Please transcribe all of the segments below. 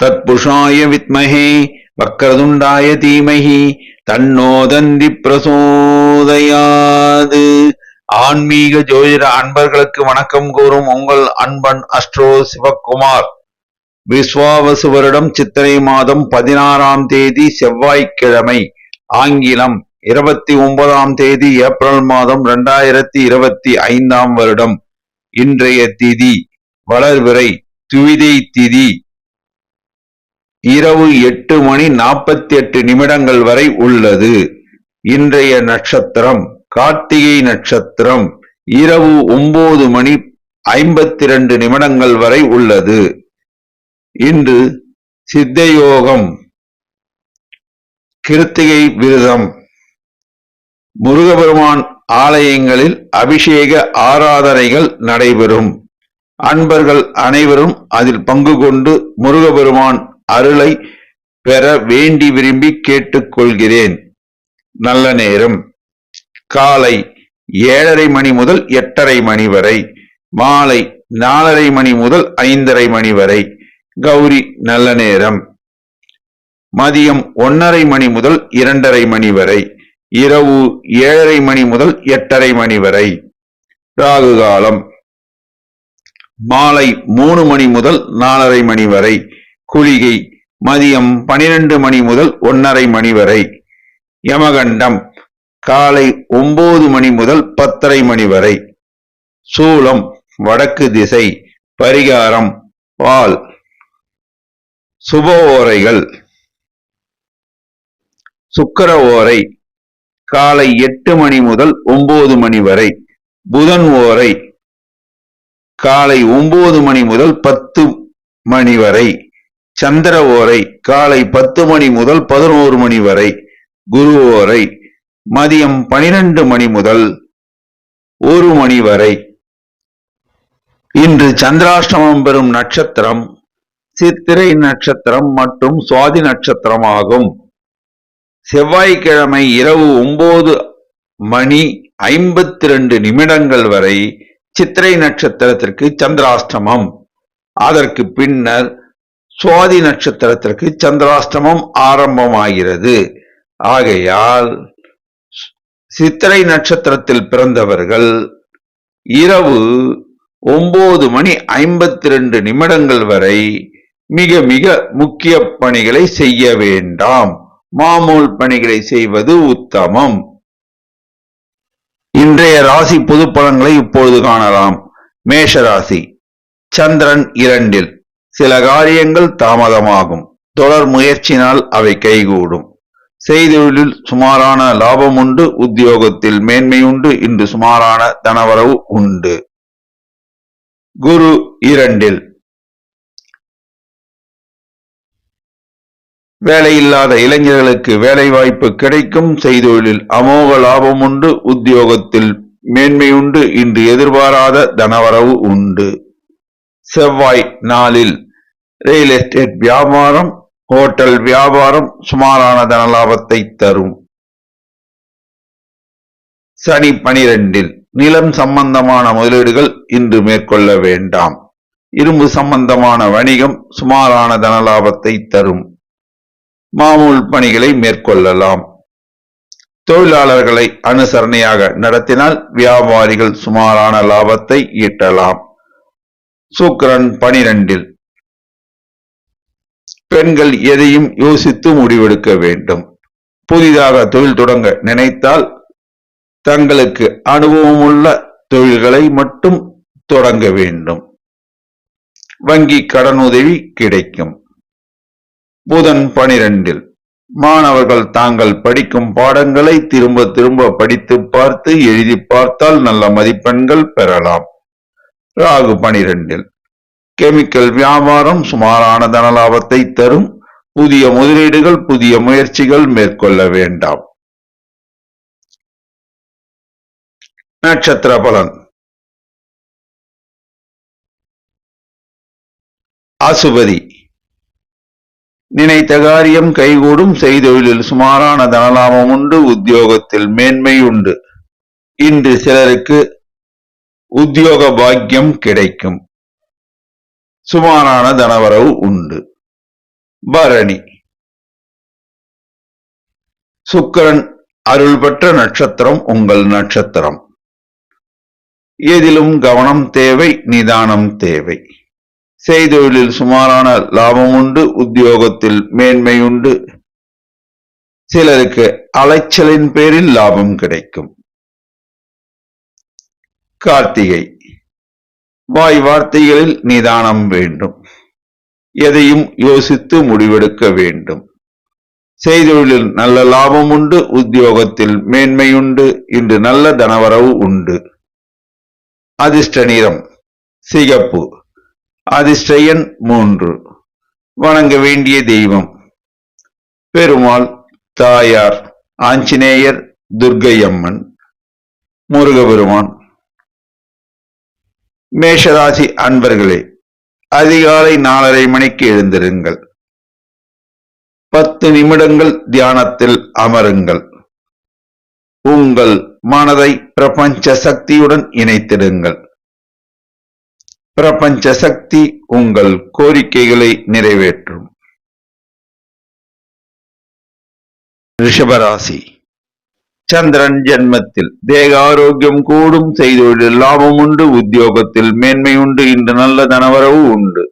தத்புஷாய வித்மஹே வக்ரதுண்டாய தீமஹி தன்னோ தந்தி பிரசோதயாது. ஆன்மீக ஜோதிட அன்பர்களுக்கு வணக்கம் கூறும் உங்கள் அன்பன் அஸ்ட்ரோ சிவக்குமார். விஸ்வாவசு வருடம் சித்திரை மாதம் 16ஆம் தேதி செவ்வாய்க்கிழமை, ஆங்கிலம் 29ஆம் தேதி ஏப்ரல் மாதம் 2025ஆம் வருடம். இன்றைய திதி வளர்விறை துவிதை திதி. இரவு 8:48 வரை உள்ளது. இன்றைய நட்சத்திரம் கார்த்திகை நட்சத்திரம். இரவு 9:52 வரை உள்ளது. இன்று சித்தயோகம், கிருத்திகை விரதம். முருகபெருமான் ஆலயங்களில் அபிஷேக ஆராதனைகள் நடைபெறும். அன்பர்கள் அனைவரும் அதில் பங்கு கொண்டு முருகபெருமான் அருளை பெற வேண்டி விரும்பி கேட்டுக்கொள்கிறேன். நல்ல நேரம் காலை 7:30 மணி முதல் 8:30 மணி வரை, மாலை 4:30 மணி முதல் 5:30 மணி வரை. கௌரி நல்ல நேரம் மதியம் 1:30 மணி முதல் 2:30 மணி வரை, இரவு 7:30 மணி முதல் 8:30 மணி வரை. ராகு காலம் மாலை 3 மணி முதல் 4:30 மணி வரை. குளிகை மதியம் 12 மணி முதல் 1:30 மணி வரை. யமகண்டம் காலை 9 மணி முதல் 10:30 மணி வரை. சூலம் வடக்கு திசை. பரிகாரம் பால். சுப ஓரைகள்: சுக்கிர ஓரை காலை 8 மணி முதல் 9 மணி வரை. புதன் ஓரை காலை 9 மணி முதல் 10 மணி வரை. சந்திர ஓரை காலை 10 மணி முதல் 11 மணி வரை. குரு ஓரை மதியம் 12 மணி முதல் 1 மணி வரை. இன்று சந்திராஷ்டமம் பெறும் நட்சத்திரம் சித்திரை நட்சத்திரம் மற்றும் சுவாதி நட்சத்திரம் ஆகும். செவ்வாய்க்கிழமை இரவு 9:52 வரை சித்திரை நட்சத்திரத்திற்கு சந்திராஷ்டமம். அதற்கு பின்னர் சுவாதி நட்சத்திரத்திற்கு சந்திராஷ்டமம் ஆரம்பமாகிறது. ஆகையால் சித்திரை நட்சத்திரத்தில் பிறந்தவர்கள் இரவு 9:52 வரை மிக மிக முக்கிய பணிகளை செய்ய வேண்டாம். மாமூல் பணிகளை செய்வது உத்தமம். இன்றைய ராசி பொது பலன்களை இப்பொழுது காணலாம். மேஷ ராசி. சந்திரன் 2. சில காரியங்கள் தாமதமாகும். தொடர் முயற்சினால் அவை கைகூடும். செய்தொழிலில் சுமாரான லாபம் உண்டு. உத்தியோகத்தில் மேன்மை உண்டு. இன்று சுமாரான தனவரவு உண்டு. குரு 2. வேலையில்லாத இளைஞர்களுக்கு வேலை வாய்ப்பு கிடைக்கும். செய்தொழிலில் அமோக லாபம் உண்டு. உத்தியோகத்தில் மேன்மை உண்டு. இன்று எதிர்பாராத தனவரவு உண்டு. செவ்வாய் 4. ரியல் எஸ்டேட் வியாபாரம், ஹோட்டல் வியாபாரம் சுமாரான தன லாபத்தை தரும். சனி 12. நிலம் சம்பந்தமான முதலீடுகள் இன்று மேற்கொள்ள வேண்டாம். இரும்பு சம்பந்தமான வணிகம் சுமாரான தன லாபத்தை தரும். மாமூல் பணிகளை மேற்கொள்ளலாம். தொழிலாளர்களை அனுசரணையாக நடத்தினால் வியாபாரிகள் சுமாரான லாபத்தை ஈட்டலாம். சுக்கிரன் 12. பெண்கள் எதையும் யோசித்து முடிவெடுக்க வேண்டும். புதிதாக தொழில் தொடங்க நினைத்தால் தங்களுக்கு அனுபவமுள்ள தொழில்களை மட்டும் தொடங்க வேண்டும். வங்கி கடனுதவி கிடைக்கும். புதன் 12. மாணவர்கள் தாங்கள் படிக்கும் பாடங்களை திரும்ப திரும்ப படித்து பார்த்து எழுதி பார்த்தால் நல்ல மதிப்பெண்கள் பெறலாம். ராகு 12. கெமிக்கல் வியாபாரம் சுமாரான தனலாபத்தை தரும். புதிய முதலீடுகள், புதிய முயற்சிகள் மேற்கொள்ள வேண்டாம். நட்சத்திர பலன். அசுபதி. நினைத்த காரியம் கைகூடும். செய்தொழிலில் சுமாரான தனலாபம் உண்டு. உத்தியோகத்தில் மேன்மை உண்டு. இன்று சிலருக்கு உத்தியோக பாக்கியம் கிடைக்கும். சுமாரான தனவரவு உண்டு. பரணி. சுக்கிரன் அருள் பெற்ற நட்சத்திரம் உங்கள் நட்சத்திரம். எதிலும் கவனம் தேவை, நிதானம் தேவை. செய்தொழிலில் சுமாரான லாபம் உண்டு, உத்தியோகத்தில் மேன்மை உண்டு. சிலருக்கு அலைச்சலின் பேரில் லாபம் கிடைக்கும். கார்த்திகை. வாய் வார்த்தைகளில் நிதானம் வேண்டும். எதையும் யோசித்து முடிவெடுக்க வேண்டும். செய்தொழிலில் நல்ல லாபம் உண்டு, உத்தியோகத்தில் மேன்மை உண்டு. இன்று நல்ல தனவரவு உண்டு. அதிர்ஷ்ட நிறம் சிகப்பு. அதிர்ஷ்ட எண் 3. வணங்க வேண்டிய தெய்வம் பெருமாள், தாயார், ஆஞ்சநேயர், துர்க்கையம்மன், முருகபெருமான். மேஷராசி அன்பர்களே, அதிகாலை 4:30 மணிக்கு எழுந்திருங்கள். 10 நிமிடங்கள் தியானத்தில் அமருங்கள். உங்கள் மனதை பிரபஞ்ச சக்தியுடன் இணைத்திடுங்கள். பிரபஞ்ச சக்தி உங்கள் கோரிக்கைகளை நிறைவேற்றும். ரிஷபராசி. சந்திரன் ஜென்மத்தில் தேக ஆரோக்கியம் கூடும். செய்தொழிலில் லாபம் உண்டு, உத்தியோகத்தில் மேன்மை உண்டு. இன்று நல்ல தனவரவு உண்டு.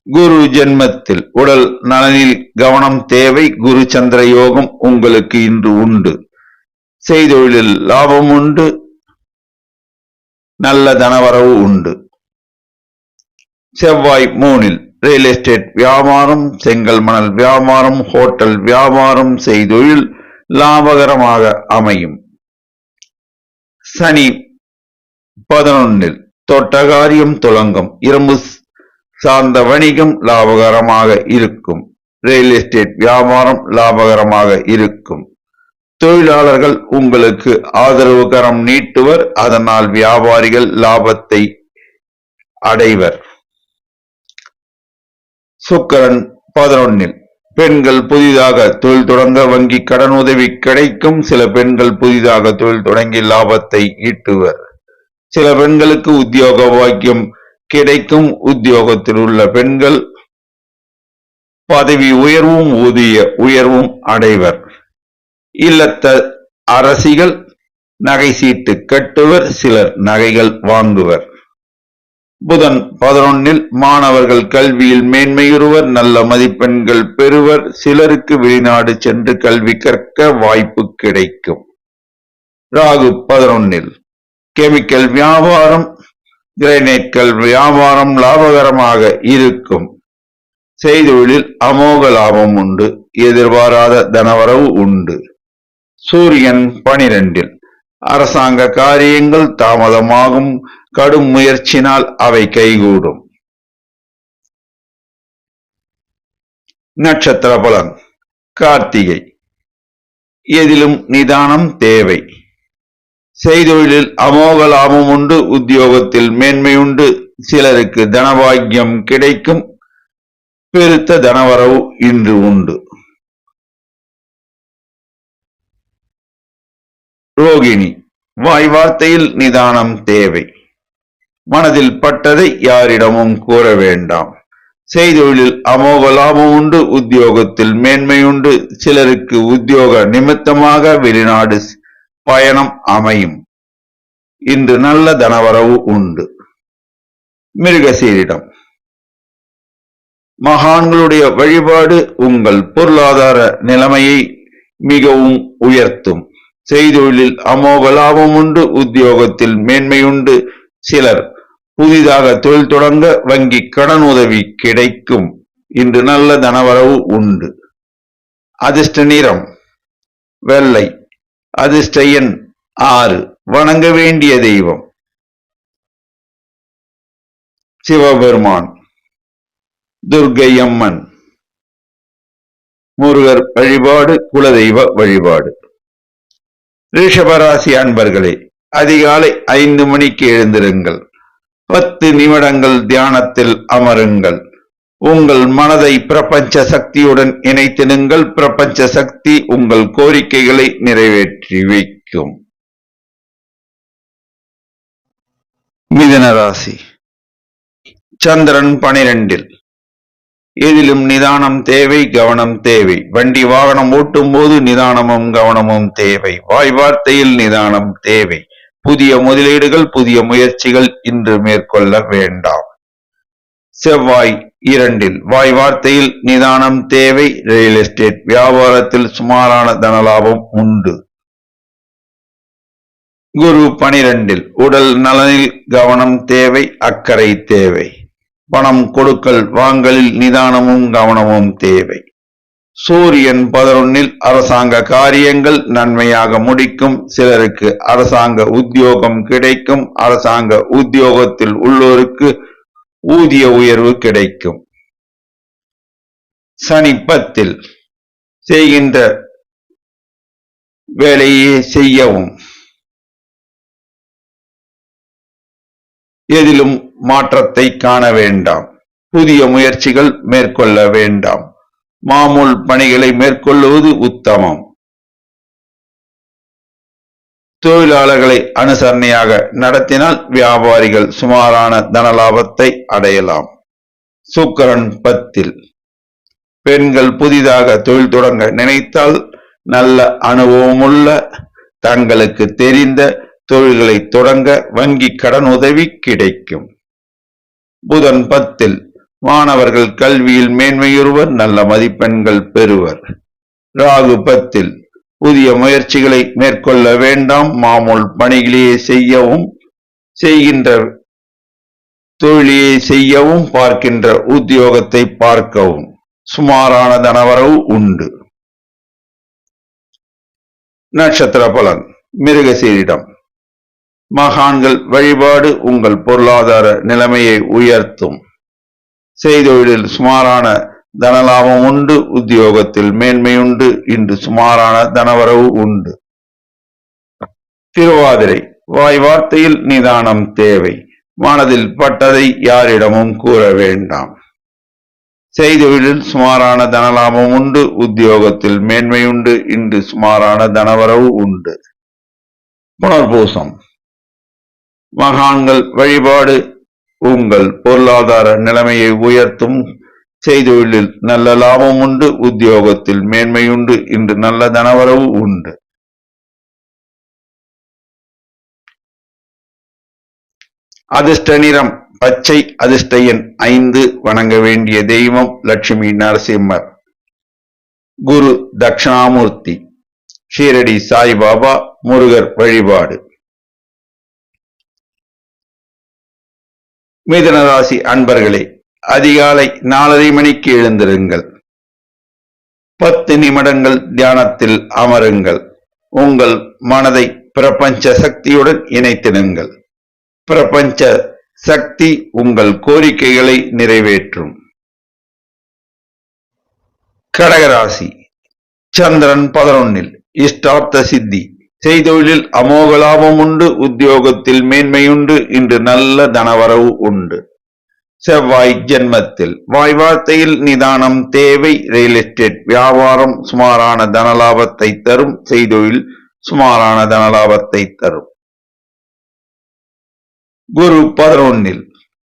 குரு ஜென்மத்தில் உடல் நலனில் கவனம் தேவை. குரு சந்திர யோகம் உங்களுக்கு இன்று உண்டு. செய்தொழிலில் லாபம் உண்டு, நல்ல தனவரவு உண்டு. செவ்வாய் 3 ரியல் எஸ்டேட் வியாபாரம், செங்கல் மணல் வியாபாரம், ஹோட்டல் வியாபாரம், செய்தொழில் லாபகரமாக அமையும். சனி 11 தொட்டகாரியம் துலங்கம், இரும்பு சார்ந்த வணிகம் லாபகரமாக இருக்கும். ரியல் எஸ்டேட் வியாபாரம் லாபகரமாக இருக்கும். தொழிலாளர்கள் உங்களுக்கு ஆதரவு கரம் நீட்டுவர். அதனால் வியாபாரிகள் லாபத்தை அடைவர். சுக்கிரன் 11 பெண்கள் புதிதாக தொழில் தொடங்க வங்கி கடன் உதவி கிடைக்கும். சில பெண்கள் புதிதாக தொழில் தொடங்கி லாபத்தை ஈட்டுவர். சில பெண்களுக்கு உத்தியோக பாக்கியம் கிடைக்கும். உத்தியோகத்தில் உள்ள பெண்கள் பதவி உயர்வும் ஊதிய உயர்வும் அடைவர். இல்லத்த அரசிகள் நகை சீட்டு கட்டுவர். சிலர் நகைகள் வாங்குவர். புதன் 11 மாணவர்கள் கல்வியில் மேன்மையுறுவர். நல்ல மதிப்பெண்கள் பெறுவர். சிலருக்கு வெளிநாடு சென்று கல்வி கற்க வாய்ப்பு கிடைக்கும். ராகு 11 கெமிக்கல் வியாபாரம், கிரைனைட்கள் வியாபாரம் லாபகரமாக இருக்கும். செய்தொழிலில் அமோக லாபம் உண்டு. எதிர்பாராத தனவரவு உண்டு. சூரியன் 12 அரசாங்க காரியங்கள் தாமதமாகும். கடும் முயற்சினால் அவை கைகூடும். நட்சத்திர பலன். கார்த்திகை. எதிலும் நிதானம் தேவை. செய்தொழிலில் அமோக லாபம் உண்டு. உத்தியோகத்தில் மேன்மை உண்டு. சிலருக்கு தனபாக்கியம் கிடைக்கும். பெருத்த தனவரவு இன்று உண்டு. ரோகிணி. வாய் வார்த்தையில் நிதானம் தேவை. மனதில் பட்டதை யாரிடமும் கூற வேண்டாம். செய்தொழிலில் அமோக லாபம் உண்டு. உத்தியோகத்தில் மேன்மை உண்டு. சிலருக்கு உத்தியோக நிமித்தமாக வெளிநாடு பயணம் அமையும். இன்று நல்ல தனவரவு உண்டு. மிருகசீரிடம். மகான்களுடைய வழிபாடு உங்கள் பொருளாதார நிலைமையை மிகவும் உயர்த்தும். செய்தொழிலில் அமோக லாபம் உண்டு. உத்தியோகத்தில் மேன்மை உண்டு. சிலர் புதிதாக தொழில் தொடங்க வங்கி கடன் உதவி கிடைக்கும். இன்று நல்ல தனவரவு உண்டு. அதிர்ஷ்ட நிறம் வெள்ளை. அதிர்ஷ்ட எண் 6. வணங்க வேண்டிய தெய்வம் சிவபெருமான், துர்க்கையம்மன். முருகர் வழிபாடு குலதெய்வ வழிபாடு. ரிஷபராசி அன்பர்களே, அதிகாலை 5 மணிக்கு எழுந்திருங்கள். 10 நிமிடங்கள் தியானத்தில் அமருங்கள். உங்கள் மனதை பிரபஞ்ச சக்தியுடன் இணைத்திடுங்கள். பிரபஞ்ச சக்தி உங்கள் கோரிக்கைகளை நிறைவேற்றி வைக்கும். மிதுன ராசி. சந்திரன் 12 எதிலும் நிதானம் தேவை, கவனம் தேவை. வண்டி வாகனம் ஓட்டும் போது நிதானமும் கவனமும் தேவை. வாய் வார்த்தையில் நிதானம் தேவை. புதிய முதலீடுகள், புதிய முயற்சிகள் இன்று மேற்கொள்ள வேண்டாம். செவ்வாய் 2 வாய் வார்த்தையில் நிதானம் தேவை. ரியல் எஸ்டேட் வியாபாரத்தில் சுமாரான தனலாபம் உண்டு. குரு 12 உடல் நலனில் கவனம் தேவை, அக்கறை தேவை. பணம் கொடுக்கல் வாங்கலில் நிதானமும் கவனமும் தேவை. சூரியன் 11 அரசாங்க காரியங்கள் நன்மையாக முடிக்கும். சிலருக்கு அரசாங்க உத்தியோகம் கிடைக்கும். அரசாங்க உத்தியோகத்தில் உள்ளோருக்கு ஊதிய உயர்வு கிடைக்கும். சனி 10 செய்கின்ற வேலையை செய்யவும், எதிலும் மாற்றத்தை காண வேண்டாம். புதிய முயற்சிகள் மேற்கொள்ள வேண்டாம். மாமூல் பணிகளை மேற்கொள்வது உத்தமம். தொழிலாளர்களை அனுசரணையாக நடத்தினால் வியாபாரிகள் சுமாரான தனலாபத்தை அடையலாம். சுக்கிரன் 10 பெண்கள் புதிதாக தொழில் தொடங்க நினைத்தால் நல்ல அனுபவமுள்ள தங்களுக்கு தெரிந்த தொழில்களை தொடங்க வங்கி கடன் உதவி கிடைக்கும். புதன் 10 மாணவர்கள் கல்வியில் மேன்மையுறுவர், நல்ல மதிப்பெண்கள் பெறுவர். ராகு 10 புதிய முயற்சிகளை மேற்கொள்ள வேண்டாம். மாமூல் பணிகளையே செய்யவும், செய்கின்ற தொழிலையே செய்யவும், பார்க்கின்ற உத்தியோகத்தை பார்க்கவும். சுமாரான தனவரவு உண்டு. நட்சத்திர பலன். மிருகசீரிடம். மகான்கள் வழிபாடு உங்கள் பொருளாதார நிலைமையை உயர்த்தும். செய்தொழிலில் சுமாரான தனலாபம் உண்டு. உத்தியோகத்தில் மேன்மையுண்டு. இன்று சுமாரான தனவரவு உண்டு. திருவாதிரை வாய் வார்த்தையில் நிதானம் தேவை. மனதில் பட்டதை யாரிடமும் கூற வேண்டாம். செய்தொழிலில் சுமாரான தனலாபம் உண்டு. உத்தியோகத்தில் மேன்மையுண்டு. இன்று சுமாரான தனவரவு உண்டு. புனர்பூசம் மகான்கள் வழிபாடு உங்கள் பொருளாதார நிலைமையை உயர்த்தும். செய்தொழிலில் நல்ல லாபம் உண்டு. உத்தியோகத்தில் மேன்மையுண்டு. இன்று நல்ல தனவரவு உண்டு. அதிர்ஷ்ட நிறம் பச்சை. அதிர்ஷ்ட எண் 5. வணங்க வேண்டிய தெய்வம் லட்சுமி நரசிம்மர். குரு தட்சிணாமூர்த்தி. ஷீரடி சாய்பாபா. முருகர் வழிபாடு. மிதுன ராசி அன்பர்களே, அதிகாலை 4:30 மணிக்கு எழுந்திருங்கள். 10 நிமிடங்கள் தியானத்தில் அமருங்கள். உங்கள் மனதை பிரபஞ்ச சக்தியுடன் இணைத்திடுங்கள். பிரபஞ்ச சக்தி உங்கள் கோரிக்கைகளை நிறைவேற்றும். கடகராசி. சந்திரன் 11 இஷ்டார்த்த சித்தி. செய்தொழிலில் அமோக லாபம் உண்டு. உத்தியோகத்தில் மேன்மையுண்டு. இன்று நல்ல தனவரவு உண்டு. செவ்வாய் ஜென்மத்தில். வாய் வார்த்தையில் நிதானம் தேவை. ரியல் எஸ்டேட் வியாபாரம் சுமாரான தனலாபத்தை தரும். செய்தொழில் சுமாரான தனலாபத்தை தரும். குரு 11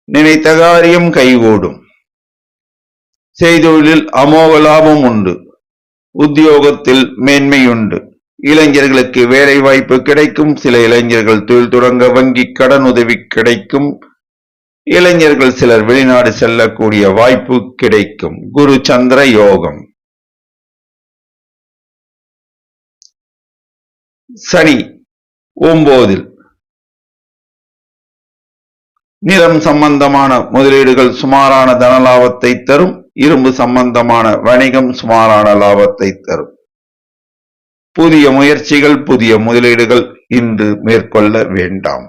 நினைத்த காரியம் கைகூடும். செய்தொழிலில் அமோக லாபம் உண்டு. உத்தியோகத்தில் மேன்மையுண்டு. இளைஞர்களுக்கு வேலை வாய்ப்பு கிடைக்கும். சில இளைஞர்கள் தொழில் தொடங்க வங்கி கடன் உதவி கிடைக்கும். இளைஞர்கள் சிலர் வெளிநாடு செல்லக்கூடிய வாய்ப்பு கிடைக்கும். குரு சந்திர யோகம். சனி 9 நிலம் சம்பந்தமான முதலீடுகள் சுமாரான தனலாபத்தை தரும். இரும்பு சம்பந்தமான வணிகம் சுமாரான லாபத்தை தரும். புதிய முயற்சிகள், புதிய முதலீடுகள் இன்று மேற்கொள்ள வேண்டாம்.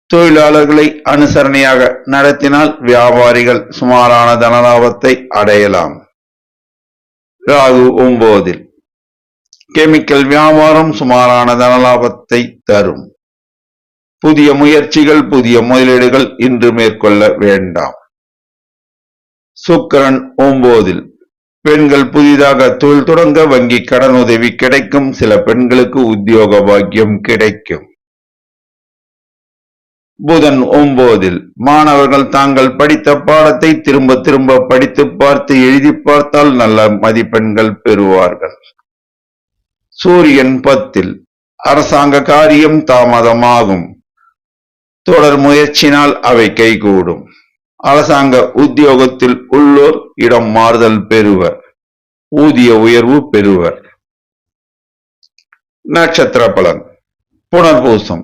தொழிலாளர்களை அனுசரணையாக நடத்தினால் வியாபாரிகள் சுமாரான தனலாபத்தை அடையலாம். ராகு 9 கெமிக்கல் வியாபாரம் சுமாரான தனலாபத்தை தரும். புதிய முயற்சிகள், புதிய முதலீடுகள் இன்று மேற்கொள்ள வேண்டாம். சுக்கிரன் 9 பெண்கள் புதிதாக தொழில் தொடங்க வங்கி கடன் உதவி கிடைக்கும். சில பெண்களுக்கு உத்தியோக பாக்கியம் கிடைக்கும். புதன் 9 மாணவர்கள் தாங்கள் படித்த பாடத்தை திரும்ப திரும்ப படித்து பார்த்து எழுதி பார்த்தால் நல்ல மதிப்பெண்கள் பெறுவார்கள். சூரியன் 10 அரசாங்க காரியம் தாமதமாகும். தொடர் முயற்சினால் அவை கைகூடும். அரசாங்க உத்தியோகத்தில் உள்ளோர் இடம் மாறுதல் பெறுவர். ஊதிய உயர்வு பெறுவர். நட்சத்திர பலன். புனர்பூசம்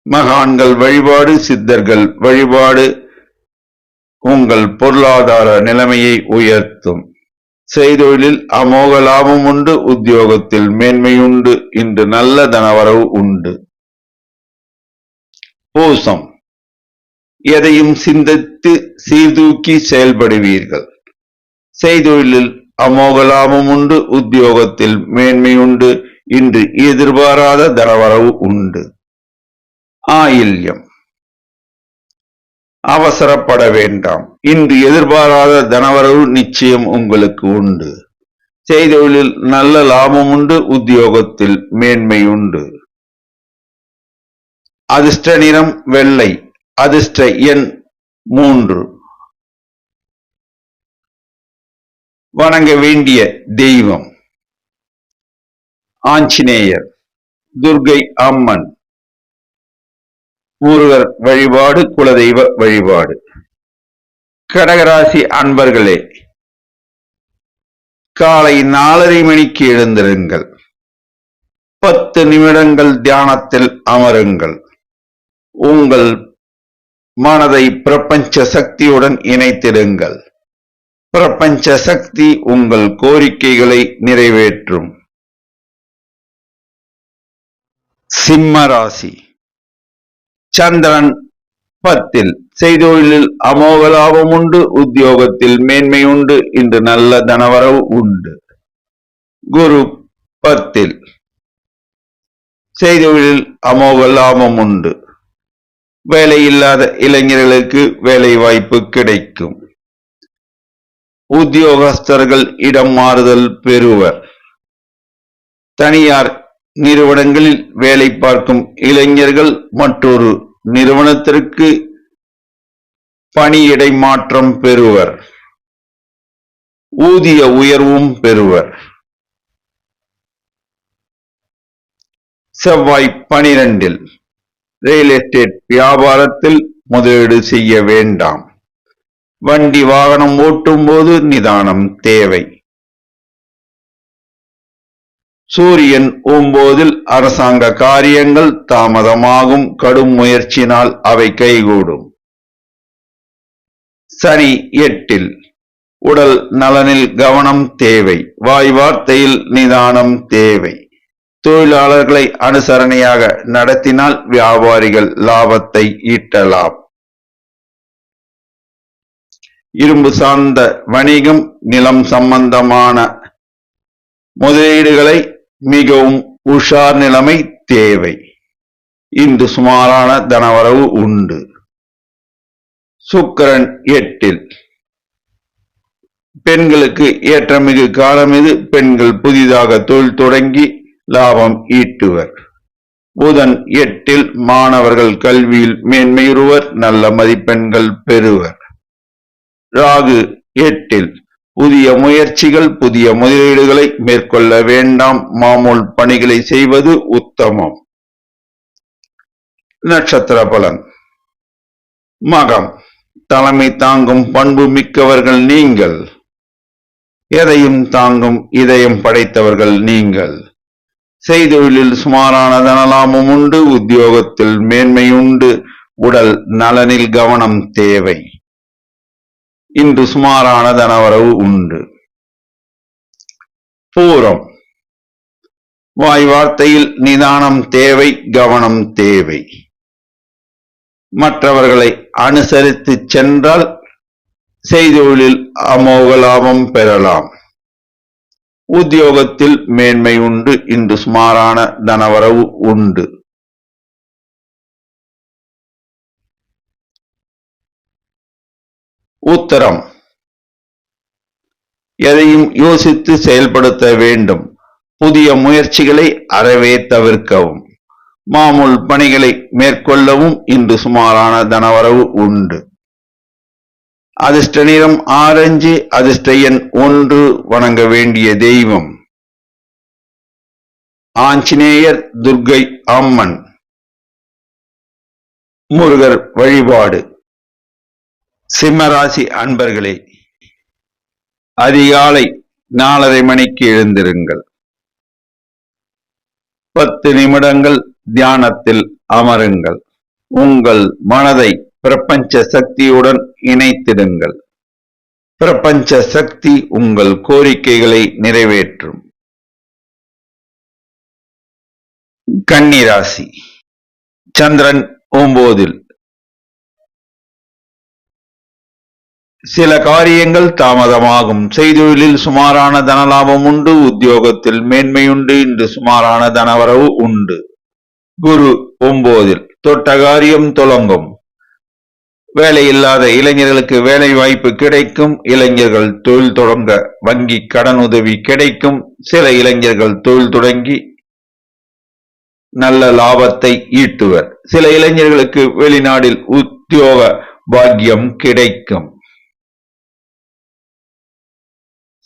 மகான்கள் வழிபாடு, சித்தர்கள் வழிபாடு உங்கள் பொருளாதார நிலைமையை உயர்த்தும். செய்தொழிலில் அமோக லாபம் உண்டு. உத்தியோகத்தில் மேன்மையுண்டு. இன்று நல்ல தனவரவு உண்டு. பூசம் எதையும் சிந்தித்து சீர்தூக்கி செயல்படுவீர்கள். செய்தொழிலில் அமோக லாபம் உண்டு. உத்தியோகத்தில் மேன்மையுண்டு. இன்று எதிர்பாராத தனவரவு உண்டு. ஆயில்யம் அவசரப்பட வேண்டாம். இன்று எதிர்பாராத தனவரவு நிச்சயம் உங்களுக்கு உண்டு. செய்தொழிலில் நல்ல லாபம் உண்டு. உத்தியோகத்தில் மேன்மை உண்டு. அதிர்ஷ்ட நிறம் வெள்ளை. அதிர்ஷ்ட எண் 3. வணங்க வேண்டிய தெய்வம் ஆஞ்சநேயர், துர்க்கை அம்மன், முருகர் வழிபாடு குலதெய்வ வழிபாடு. கடகராசி அன்பர்களே, காலை 4:30 மணிக்கு எழுந்திருங்கள். 10 நிமிடங்கள் தியானத்தில் அமருங்கள். உங்கள் மனதை பிரபஞ்ச சக்தியுடன் இணைத்திடுங்கள். பிரபஞ்ச சக்தி உங்கள் கோரிக்கைகளை நிறைவேற்றும். சிம்ம ராசி. சந்திரன் 10 செய்தொழிலில் அமோக லாபம் உண்டு. உத்தியோகத்தில் மேன்மை உண்டு. இன்று நல்ல தனவரவு உண்டு. குரு 10 செய்தொழிலில் அமோக லாபம் உண்டு. வேலை இல்லாத இளைஞர்களுக்கு வேலை வாய்ப்பு கிடைக்கும். உத்தியோகஸ்தர்கள் இடம் மாறுதல் பெறுவர். தனியார் நிறுவனங்களில் வேலை பார்க்கும் இளைஞர்கள் மற்றொரு நிறுவனத்திற்கு பணியிடை மாற்றம் பெறுவர். ஊதிய உயர்வும் பெறுவர். செவ்வாய் 12 ரியல் எஸ்டேட் வியாபாரத்தில் முதலீடு செய்ய வேண்டாம். வண்டி வாகனம் ஓட்டும் போது நிதானம் தேவை. சூரியன் 9 அரசாங்க காரியங்கள் தாமதமாகும். கடும் முயற்சினால் அவை கைகூடும். சனி 8 உடல் நலனில் கவனம் தேவை. வாய் வார்த்தையில் நிதானம் தேவை. தொழிலாளர்களை அனுசரணையாக நடத்தினால் வியாபாரிகள் லாபத்தை ஈட்டலாம். இரும்பு சார்ந்த வணிகம், நிலம் சம்பந்தமான முதலீடுகளை மிகவும் உஷார் நிலைமை தேவை. இன்று சுமாரான தனவரவு உண்டு. சுக்கிரன் 8 பெண்களுக்கு ஏற்றமிகு காலம் இது. பெண்கள் புதிதாக தொழில் தொடங்கி லாபம் ஈட்டுவர். புதன் 8 மாணவர்கள் கல்வியில் மேன்மையுறுவர். நல்ல மதிப்பெண்கள் பெறுவர். ராகு 8 புதிய முயற்சிகள், புதிய முதலீடுகளை மேற்கொள்ள வேண்டாம். மாமூல் பணிகளை செய்வது உத்தமம். நட்சத்திர பலன். மகம் தலைமை தாங்கும் பண்பு மிக்கவர்கள் நீங்கள். எதையும் தாங்கும் இதயம் படைத்தவர்கள் நீங்கள். செய்தொழிலில் சுமாரான தனலாபம் உண்டு. உத்தியோகத்தில் மேன்மை உண்டு. உடல் நலனில் கவனம் தேவை. இன்று சுமாரான தனவரவு உண்டு. பூரம் வாய் வார்த்தையில் நிதானம் தேவை. கவனம் தேவை. மற்றவர்களை அனுசரித்து சென்றால் செய்தொழிலில் அமோக லாபம் பெறலாம். உத்தியோகத்தில் மேன்மை உண்டு. இன்று சுமாரான தனவரவு உண்டு. உத்தரம் எதையும் யோசித்து செயல்படுத்த வேண்டும். புதிய முயற்சிகளை அறவே தவிர்க்கவும். மாமூல் பணிகளை மேற்கொள்ளவும் இன்று சுமாரான தனவரவு உண்டு. அதிர்ஷ்ட நிறம் ஆரஞ்சு. அதிர்ஷ்ட எண் 1. வணங்க வேண்டிய தெய்வம் ஆஞ்சநேயர், துர்க்கை அம்மன். முருகர் வழிபாடு. சிம்மராசி அன்பர்களே, அதிகாலை 4:30 மணிக்கு எழுந்திருங்கள். 10 நிமிடங்கள் தியானத்தில் அமருங்கள். உங்கள் மனதை பிரபஞ்ச சக்தியுடன் இணைத்திடுங்கள். பிரபஞ்ச சக்தி உங்கள் கோரிக்கைகளை நிறைவேற்றும். கன்னிராசி, சந்திரன் 9. சில காரியங்கள் தாமதமாகும். செய்தொழிலில் சுமாரான தனலாபம் உண்டு. உத்தியோகத்தில் மேன்மையுண்டு. இன்று சுமாரான தனவரவு உண்டு. குரு 9. தொட்ட காரியம் துலங்கும். வேலையில்லாத இளைஞர்களுக்கு வேலை வாய்ப்பு கிடைக்கும். இளைஞர்கள் தொழில் தொடங்க வங்கி கடன் உதவி கிடைக்கும். சில இளைஞர்கள் தொழில் தொடங்கி நல்ல லாபத்தை ஈட்டுவர். சில இளைஞர்களுக்கு வெளிநாட்டில் உத்தியோக பாக்கியம் கிடைக்கும்.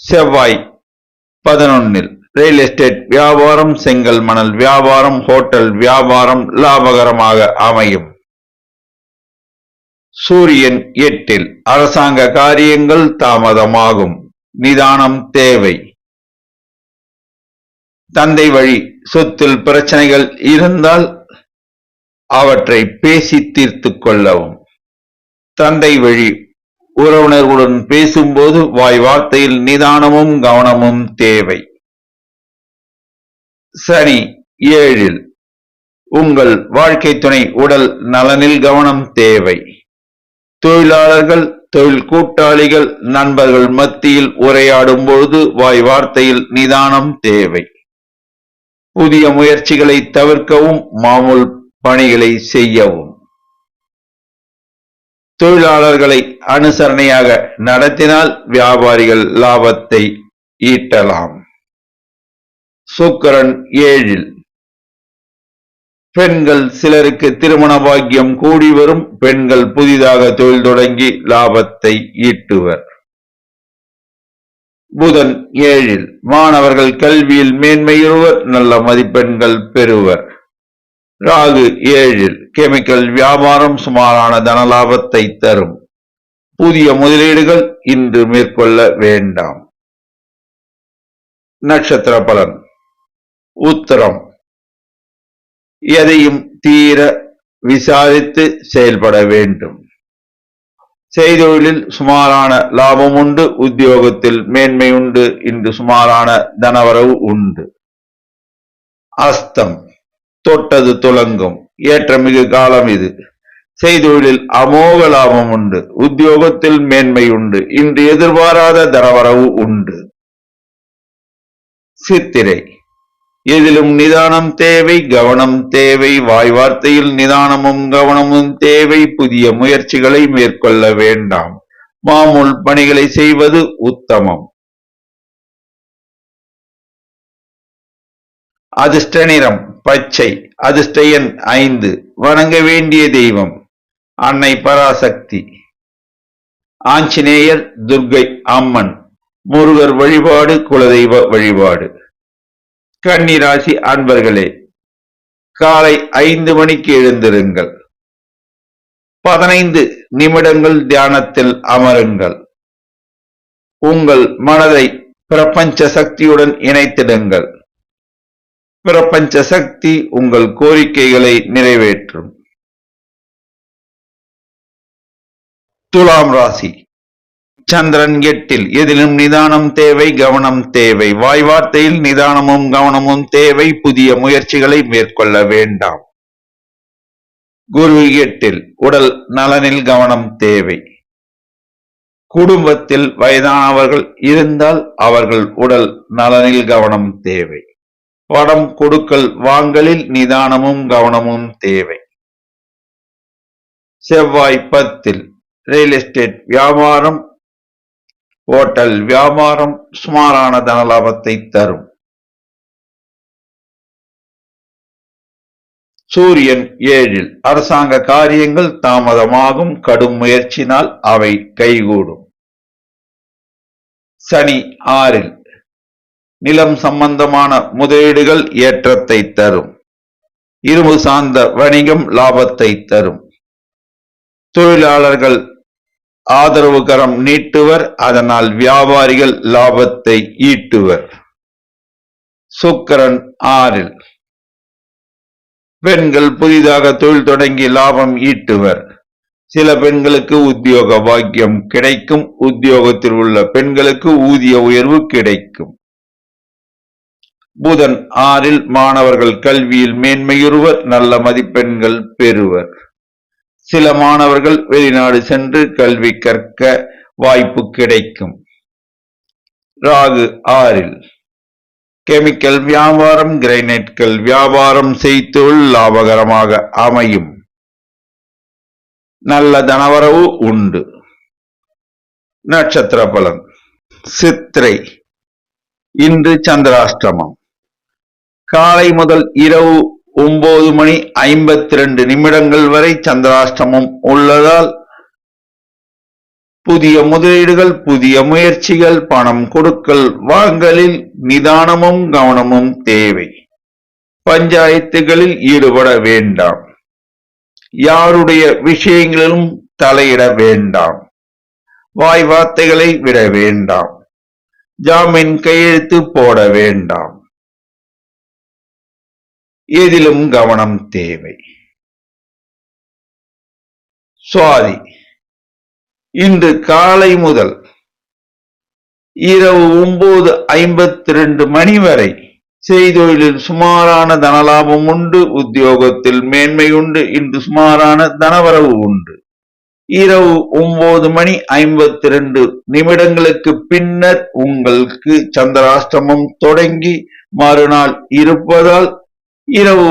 செவ்வாய் 11. ரியல் எஸ்டேட் வியாபாரம், செங்கல் மணல் வியாபாரம், ஹோட்டல் வியாபாரம் லாபகரமாக அமையும். சூரியன் 8. அரசாங்க காரியங்கள் தாமதமாகும். நிதானம் தேவை. தந்தை வழி சொத்தில் பிரச்சனைகள் இருந்தால் அவற்றை பேசி தீர்த்து கொள்ளவும். தந்தை வழி உறவினர்களுடன் பேசும்போது வாய் வார்த்தையில் நிதானமும் கவனமும் தேவை. சனி 7. உங்கள் வாழ்க்கை துணை உடல் நலனில் கவனம் தேவை. தொழிலாளர்கள், தொழில் கூட்டாளிகள், நண்பர்கள் மத்தியில் உரையாடும் பொழுது வாய் வார்த்தையில் நிதானம் தேவை. புதிய முயற்சிகளை தவிர்க்கவும், மாமூல் பணிகளை செய்யவும். தொழிலாளர்களை அனுசரணையாக நடத்தினால் வியாபாரிகள் லாபத்தை ஈட்டலாம். சுக்கிரன் 7. பெண்கள் சிலருக்கு திருமண பாக்கியம் கூடி வரும். பெண்கள் புதிதாக தொழில் தொடங்கி லாபத்தை ஈட்டுவர். புதன் 7. மாணவர்கள் கல்வியில் மேன்மையுறுவர். நல்ல மதிப்பெண்கள் பெறுவர். ராகு 7. கெமிக்கல் வியாபாரம் சுமாரான தனலாபத்தை தரும். புதிய முதலீடுகள் இன்று மேற்கொள்ள வேண்டாம். நட்சத்திர பலன். உத்திரம். எதையும் தீர விசாரித்து செயல்பட வேண்டும். செய்தொழிலில் சுமாரான லாபம் உண்டு. உத்தியோகத்தில் மேன்மை உண்டு. இன்று சுமாரான தனவரவு உண்டு. அஸ்தம். தொட்டது துலங்கும். ஏற்றமிகு காலம் இது. செய்தொழிலில் அமோக லாபம் உண்டு. உத்தியோகத்தில் மேன்மை உண்டு. இன்று எதிர்பாராத தனவரவு உண்டு. சித்திரை. எதிலும் நிதானம் தேவை, கவனம் தேவை. வாய் வார்த்தையில் நிதானமும் கவனமும் தேவை. புதிய முயற்சிகளை மேற்கொள்ள வேண்டாம். மாமூல் பணிகளை செய்வது உத்தமம். அதிர்ஷ்ட நிறம் பச்சை. அதிர்ஷ்ட எண் 5. வணங்க வேண்டிய தெய்வம் அன்னை பராசக்தி, ஆஞ்சநேயர், துர்க்கை அம்மன். முருகர் வழிபாடு குலதெய்வ வழிபாடு. கன்னிராசி அன்பர்களே, காலை 5 மணிக்கு எழுந்திருங்கள். 15 நிமிடங்கள் தியானத்தில் அமருங்கள். உங்கள் மனதை பிரபஞ்ச சக்தியுடன் இணைத்திடுங்கள். பிரபஞ்ச சக்தி உங்கள் கோரிக்கைகளை நிறைவேற்றும். துலாம் ராசி. சந்திரன் 8. எதிலும் நிதானம் தேவை, கவனம் தேவை. வாய் வார்த்தையில் நிதானமும் கவனமும் தேவை. புதிய முயற்சிகளை மேற்கொள்ள வேண்டாம். குரு 8. உடல் நலனில் கவனம் தேவை. குடும்பத்தில் வயதானவர்கள் இருந்தால் அவர்கள் உடல் நலனில் கவனம் தேவை. பணம் கொடுக்கல் வாங்கலில் நிதானமும் கவனமும் தேவை. செவ்வாய் 10. ரியல் எஸ்டேட் வியாபாரம், ஹோட்டல் வியாபாரம் சுமாரான தனலாபத்தை தரும். சூரியன் 7ல் அரசாங்க காரியங்கள் தாமதமாகும், கடும் முயற்சினால் அவை கைகூடும். சனி 6ல் நிலம் சம்பந்தமான முதலீடுகள் ஏற்றத்தை தரும். இரும்பு சார்ந்த வணிகம் லாபத்தை தரும். தொழிலாளர்கள் ஆதரவு கரம் நீட்டுவர், அதனால் வியாபாரிகள் லாபத்தை ஈட்டுவர். சுக்கிரன் 6ல் பெண்கள் புதிதாக தொழில் தொடங்கி லாபம் ஈட்டுவர். சில பெண்களுக்கு உத்தியோக பாக்கியம் கிடைக்கும். உத்தியோகத்தில் உள்ள பெண்களுக்கு ஊதிய உயர்வு கிடைக்கும். புதன் 6ல் மாணவர்கள் கல்வியில் மேன்மையுறுவர், நல்ல மதிப்பெண்கள் பெறுவர். சில மாணவர்கள் வெளிநாடு சென்று கல்வி கற்க வாய்ப்பு கிடைக்கும். ராகு 6ல் கெமிக்கல் வியாபாரம், கிரைனைட்கள் வியாபாரம் செய்தொழில் லாபகரமாக அமையும். நல்ல தனவரவு உண்டு. நட்சத்திர பலன். சித்திரை இன்று சந்திராஷ்டமம். காலை முதல் இரவு 9:52 வரை சந்திராஷ்டமம் உள்ளதால் புதிய முதலீடுகள், புதிய முயற்சிகள், பணம் கொடுக்கல் வாங்கலில் நிதானமும் கவனமும் தேவை. பஞ்சாயத்துகளில் ஈடுபட வேண்டாம். யாருடைய விஷயங்களிலும் தலையிட வேண்டாம். வாய் வார்த்தைகளை விட வேண்டாம். ஜாமீன் கையெழுத்து போட வேண்டாம். எதிலும் கவனம் தேவை. சுவாதி இன்று காலை முதல் இரவு 9:52 வரை செய்தொழிலில் சுமாரான தனலாபம் உண்டு. உத்தியோகத்தில் மேன்மை உண்டு. இன்று சுமாரான தனவரவு உண்டு. இரவு 9:52 பின்னர் உங்களுக்கு சந்திராஷ்டமம் தொடங்கி மறுநாள் இருப்பதால் இரவு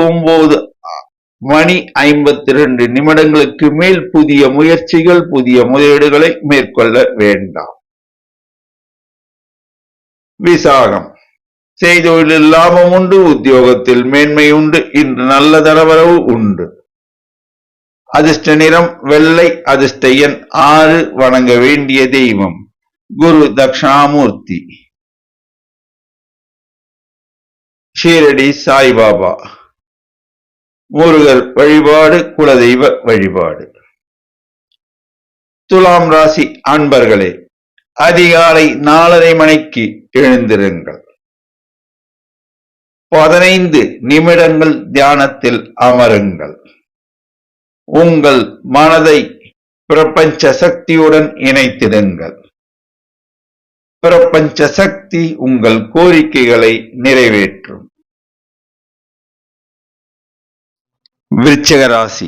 9:52 மேல் புதிய முயற்சிகள், புதிய முதலீடுகளை மேற்கொள்ள வேண்டாம். விசாகம் செய்தொழிலில் லாபம் உண்டு. உத்தியோகத்தில் மேன்மை உண்டு. இன்று நல்ல தனவரவு உண்டு. அதிர்ஷ்ட நிறம் வெள்ளை. அதிர்ஷ்ட எண் 6. வணங்க வேண்டிய தெய்வம் குரு தட்சிணாமூர்த்தி. ஷீரடி சாய்பாபா. முருகர் வழிபாடு குலதெய்வ வழிபாடு. துலாம் ராசி அன்பர்களே, அதிகாலை 4:30 மணிக்கு எழுந்திருங்கள். 15 நிமிடங்கள் தியானத்தில் அமருங்கள். உங்கள் மனதை பிரபஞ்ச சக்தியுடன் இணைத்திடுங்கள். பிரபஞ்ச சக்தி உங்கள் கோரிக்கைகளை நிறைவேற்றும். விருச்சிக ராசி.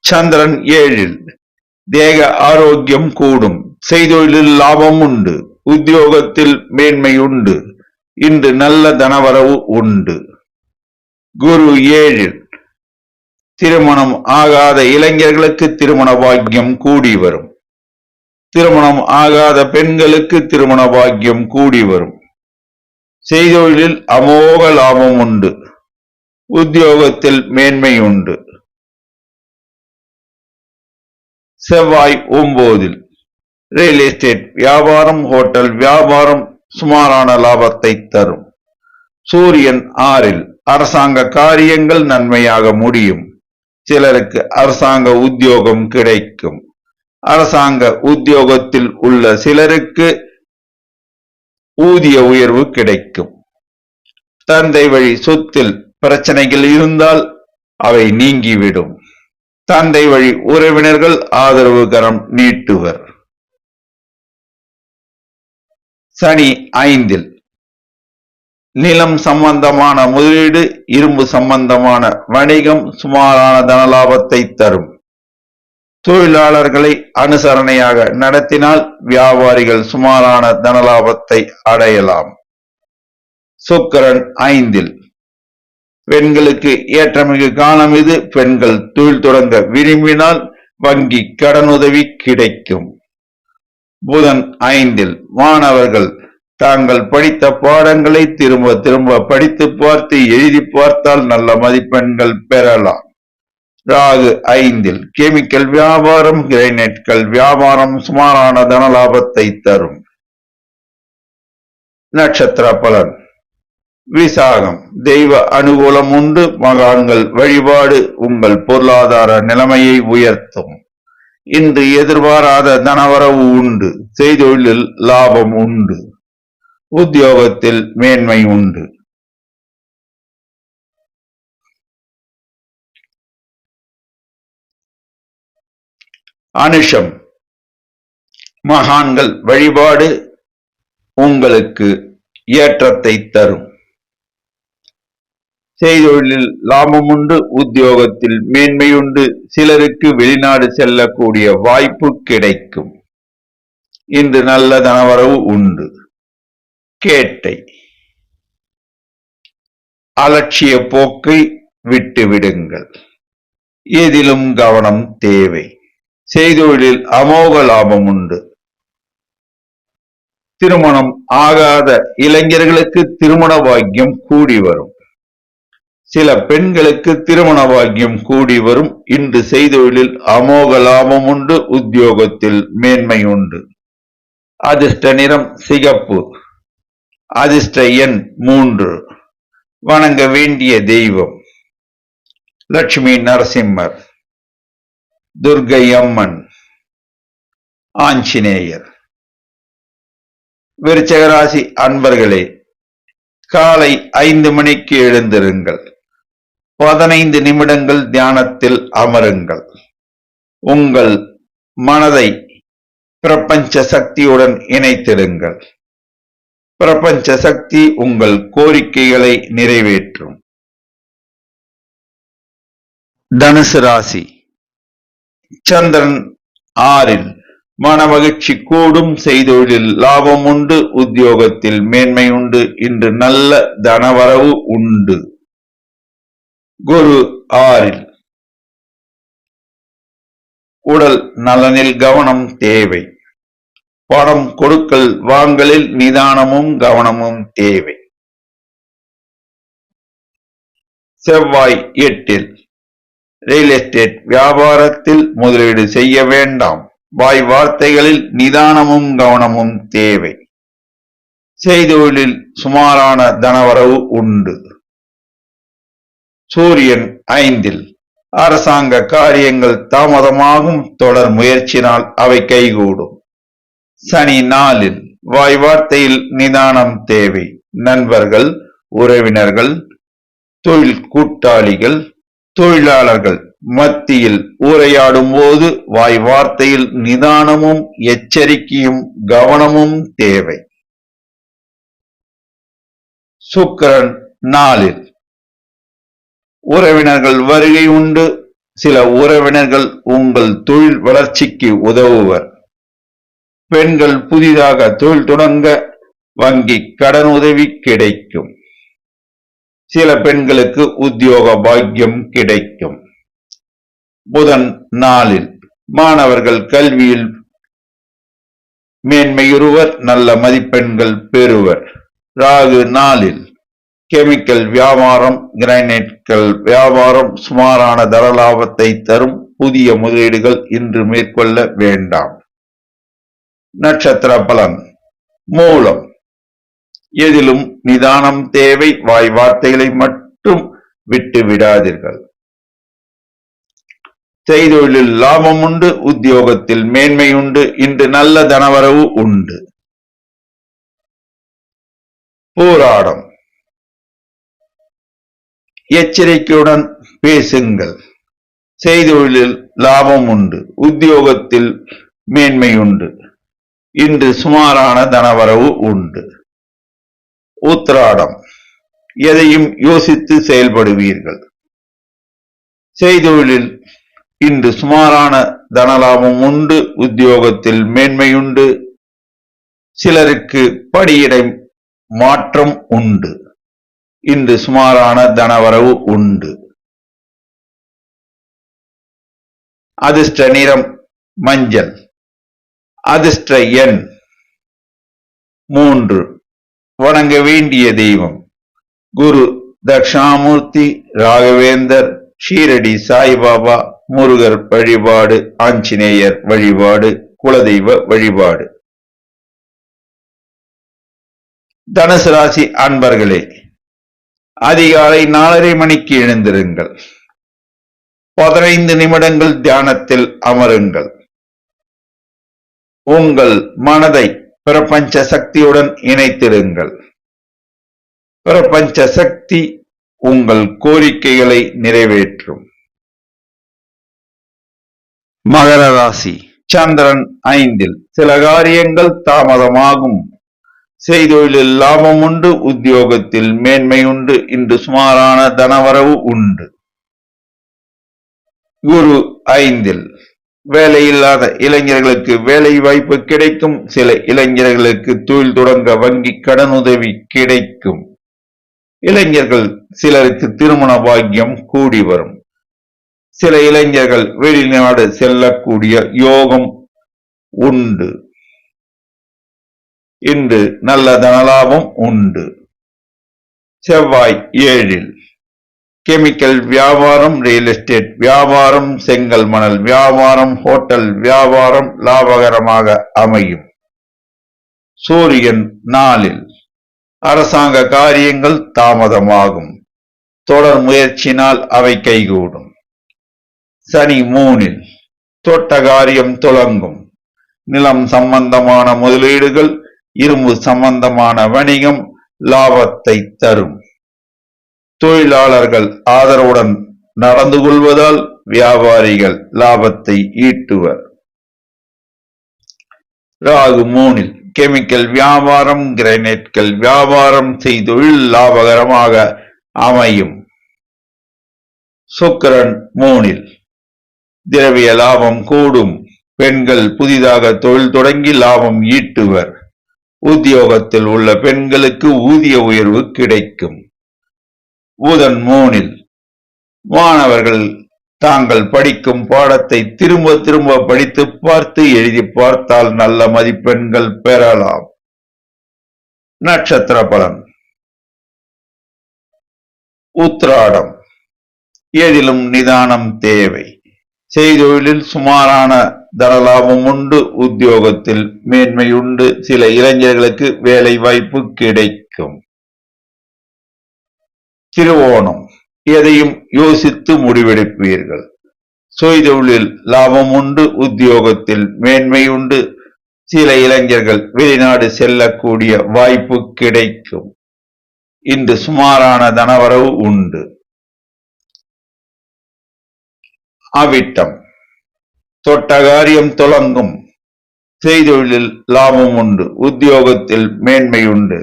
சந்திரன் 7ல் தேக ஆரோக்கியம் கூடும். செய்தொழிலில் லாபம் உண்டு. உத்தியோகத்தில் மேன்மை உண்டு. இன்று நல்ல தனவரவு உண்டு. குரு 7ல் திருமணம் ஆகாத இளைஞர்களுக்கு திருமண பாக்கியம் கூடி வரும். திருமணம் ஆகாத பெண்களுக்கு திருமண பாக்கியம் கூடி வரும். செய்தொழிலில் அமோக லாபம் உண்டு. உத்தியோகத்தில் மேன்மை உண்டு. செவ்வாய் 9ல் ரியல் எஸ்டேட் வியாபாரம், ஹோட்டல் வியாபாரம் சுமாரான லாபத்தை தரும். சூரியன் 6ல் அரசாங்க காரியங்கள் நன்மையாக முடியும். சிலருக்கு அரசாங்க உத்தியோகம் கிடைக்கும். அரசாங்க உத்தியோகத்தில் உள்ள சிலருக்கு ஊதிய உயர்வு கிடைக்கும். தந்தை வழி சொத்தில் பிரச்சனைகள் இருந்தால் அவை நீங்கிவிடும். தந்தை வழி உறவினர்கள் ஆதரவு கரம் நீட்டுவர். சனி 5ல் நிலம் சம்பந்தமான முதலீடு, இரும்பு சம்பந்தமான வணிகம் சுமாரான தனலாபத்தை தரும். தொழிலாளர்களை அனுசரணையாக நடத்தினால் வியாபாரிகள் சுமாரான தனலாபத்தை அடையலாம். சுக்கிரன் 5ல் பெண்களுக்கு ஏற்றமிகு காலம் இது. பெண்கள் தொழில் தொடங்க விரும்பினால் வங்கி கடனுதவி கிடைக்கும். புதன் 5ல் மாணவர்கள் தாங்கள் படித்த பாடங்களை திரும்ப திரும்ப படித்து பார்த்து எழுதி பார்த்தால் நல்ல மதிப்பெண்கள் பெறலாம். ராகு 5 கெமிக்கல் வியாபாரம், கிரைனைட்கள் வியாபாரம் சுமாரான தன லாபத்தை தரும். நட்சத்திர பலன். விசாகம் தெய்வ அனுகூலம் உண்டு. மகான்கள் வழிபாடு உங்கள் பொருளாதார நிலைமையை உயர்த்தும். இன்று எதிர்பாராத தனவரவு உண்டு. செய்தொழிலில் லாபம் உண்டு. உத்தியோகத்தில் மேன்மை உண்டு. அனுஷம் மகான்கள் வழிபாடு உங்களுக்கு ஏற்றத்தை தரும். செய்தொழிலில் லாபம் உண்டு. உத்தியோகத்தில் மேன்மை உண்டு. சிலருக்கு வெளிநாடு செல்லக்கூடிய வாய்ப்பு கிடைக்கும். இன்று நல்ல தனவரவு உண்டு. கேட்டை அலட்சிய போக்கை விட்டுவிடுங்கள். எதிலும் கவனம் தேவை. செய்தொழிலில் அமோக லாபம் உண்டு. திருமணம் ஆகாத இளைஞர்களுக்கு திருமண பாக்கியம் கூடி வரும். சில பெண்களுக்கு திருமண பாக்கியம் கூடி வரும். இன்று செய்தொழிலில் அமோக லாபம் உண்டு. உத்தியோகத்தில் மேன்மை உண்டு. அதிர்ஷ்ட நிறம் சிகப்பு. அதிர்ஷ்ட எண் 3. வணங்க வேண்டிய தெய்வம் லட்சுமி நரசிம்மர், துர்க்கை அம்மன், ஆஞ்சநேயர். விருச்சிக ராசி அன்பர்களே, காலை 5 மணிக்கு எழுந்திருங்கள். 15 நிமிடங்கள் தியானத்தில் அமருங்கள். உங்கள் மனதை பிரபஞ்ச சக்தியுடன் இணைத்திடுங்கள். பிரபஞ்ச சக்தி உங்கள் கோரிக்கைகளை நிறைவேற்றும். தனுசு ராசி. சந்திரன் 6 மனமகிழ்ச்சி கூடும். செய்தொழிலில் லாபம் உண்டு. உத்தியோகத்தில் மேன்மை உண்டு. இன்று நல்ல தனவரவு உண்டு. குரு 6 உடல் நலனில் கவனம் தேவை. பணம் கொடுக்கல் வாங்கலில் நிதானமும் கவனமும் தேவை. செவ்வாய் 8 ரியல் எஸ்டேட் வியாபாரத்தில் முதலீடு செய்ய வேண்டாம். வாய் வார்த்தைகளில் நிதானமும் கவனமும் தேவை. செய்தொழிலில் சுமாரான தனவரவு உண்டு. சூரியன் 5 அரசாங்க காரியங்கள் தாமதமாகும். தொடர் முயற்சினால் அவை கைகூடும். சனி 4 வாய் வார்த்தையில் நிதானம் தேவை. நண்பர்கள், உறவினர்கள், தொழில் கூட்டாளிகள், தொழிலாளர்கள் மத்தியில் உரையாடும் போது வாய் வார்த்தையில் நிதானமும் எச்சரிக்கையும் கவனமும் தேவை. சுக்கிரன் 4 உறவினர்கள் வருகை உண்டு. சில உறவினர்கள் உங்கள் தொழில் வளர்ச்சிக்கு உதவுவர். பெண்கள் புதிதாக தொழில் தொடங்க வங்கி கடன் உதவி கிடைக்கும். சில பெண்களுக்கு உத்தியோக பாக்கியம் கிடைக்கும். புதன் 4 மாணவர்கள் கல்வியில் மேன்மையுறுவர். நல்ல மதிப்பெண்கள் பெறுவர். ராகு 4 கெமிக்கல் வியாபாரம், கிரைனைட்கள் வியாபாரம் சுமாரான தர லாபத்தை தரும். புதிய முதலீடுகள் இன்று மேற்கொள்ள வேண்டாம். நட்சத்திர பலன். மூலம் எதிலும் நிதானம் தேவை. வாய் வார்த்தைகளை மட்டும் விட்டு விடாதீர்கள். செய்தொழிலில் லாபம் உண்டு. உத்தியோகத்தில் மேன்மை உண்டு. இன்று நல்ல தனவரவு உண்டு. போராடம் எச்சரிக்கையுடன் பேசுங்கள். செய்தொழிலில் லாபம் உண்டு. உத்தியோகத்தில் மேன்மை உண்டு. இன்று சுமாரான தனவரவு உண்டு. உத்திராடம் எதையும் யோசித்து செயல்படுவீர்கள். செய்தொழிலில் இன்று சுமாரான தனலாபம் உண்டு. உத்தியோகத்தில் மேன்மையுண்டு. சிலருக்கு படியிடை மாற்றம் உண்டு. இன்று சுமாரான தனவரவு உண்டு. அதிர்ஷ்ட நிறம் மஞ்சள். அதிர்ஷ்ட எண் 3. வணங்க வேண்டிய தெய்வம் குரு தட்சிணாமூர்த்தி, ராகவேந்தர், ஷீரடி சாய்பாபா, முருகர் வழிபாடு, ஆஞ்சநேயர் வழிபாடு, குலதெய்வ வழிபாடு. தனுசு ராசி அன்பர்களே, அதிகாலை 4:30 மணிக்கு எழுந்திருங்கள். 15 நிமிடங்கள் தியானத்தில் அமருங்கள். உங்கள் மனதை பிரபஞ்ச சக்தியுடன் இணைத்திருங்கள். பிரபஞ்ச சக்தி உங்கள் கோரிக்கைகளை நிறைவேற்றும். மகர ராசி, சந்திரன் 5. சில காரியங்கள் தாமதமாகும். செய்தொழிலில் லாபம் உண்டு, உத்தியோகத்தில் மேன்மை உண்டு. இன்று சுமாரான தனவரவு உண்டு. குரு 5. வேலையில்லாத இளைஞர்களுக்கு வேலை வாய்ப்பு கிடைக்கும். சில இளைஞர்களுக்கு தொழில் தொடங்க வங்கி கடனுதவி கிடைக்கும். இளைஞர்கள் சிலருக்கு திருமண பாக்கியம் கூடி வரும். சில இளைஞர்கள் வெளிநாடு செல்லக்கூடிய யோகம் உண்டு. இன்று நல்ல தனலாபம் உண்டு. செவ்வாய் 7. கெமிக்கல் வியாபாரம், ரியல் எஸ்டேட் வியாபாரம், செங்கல் மணல் வியாபாரம், ஹோட்டல் வியாபாரம் லாபகரமாக அமையும். சூரியன் 4. அரசாங்க காரியங்கள் தாமதமாகும். தொடர் முயற்சினால் அவை கைகூடும். சனி 3. தொட்ட காரியம் துலங்கும். நிலம் சம்பந்தமான முதலீடுகள், இரும்பு சம்பந்தமான வணிகம் லாபத்தை தரும். தொழிலாளர்கள் ஆதரவுடன் நடந்து கொள்வதால் வியாபாரிகள் லாபத்தை ஈட்டுவர். ராகு 3. கெமிக்கல் வியாபாரம், கிரானைட்கள் வியாபாரம் செய்தொழில் லாபகரமாக அமையும். சுக்கிரன் 3. திரவிய லாபம் கூடும். பெண்கள் புதிதாக தொழில் தொடங்கி லாபம் ஈட்டுவர். உத்தியோகத்தில் உள்ள பெண்களுக்கு ஊதிய உயர்வு கிடைக்கும். புதன் 3. மாணவர்கள் தாங்கள் படிக்கும் பாடத்தை திரும்ப திரும்ப படித்து பார்த்து எழுதி பார்த்தால் நல்ல மதிப்பெண்கள் பெறலாம். நட்சத்திர பலன். உத்திராடம். எதிலும் நிதானம் தேவை. செய்தொழிலில் சுமாரான தனலாபம் உண்டு. உத்தியோகத்தில் மேன்மை உண்டு. சில இளைஞர்களுக்கு வேலை வாய்ப்பு கிடைக்கும். திருவோணம். எதையும் யோசித்து முடிவெடுப்பீர்கள். செய்தொழிலில் லாபம் உண்டு. உத்தியோகத்தில் மேன்மை உண்டு. சில இளைஞர்கள் வெளிநாடு செல்லக்கூடிய வாய்ப்பு கிடைக்கும். இன்று சுமாரான தனவரவு உண்டு. அவிட்டம். தொட்ட காரியம் துலங்கும். செய்தொழிலில் லாபம் உண்டு. உத்தியோகத்தில் மேன்மை உண்டு.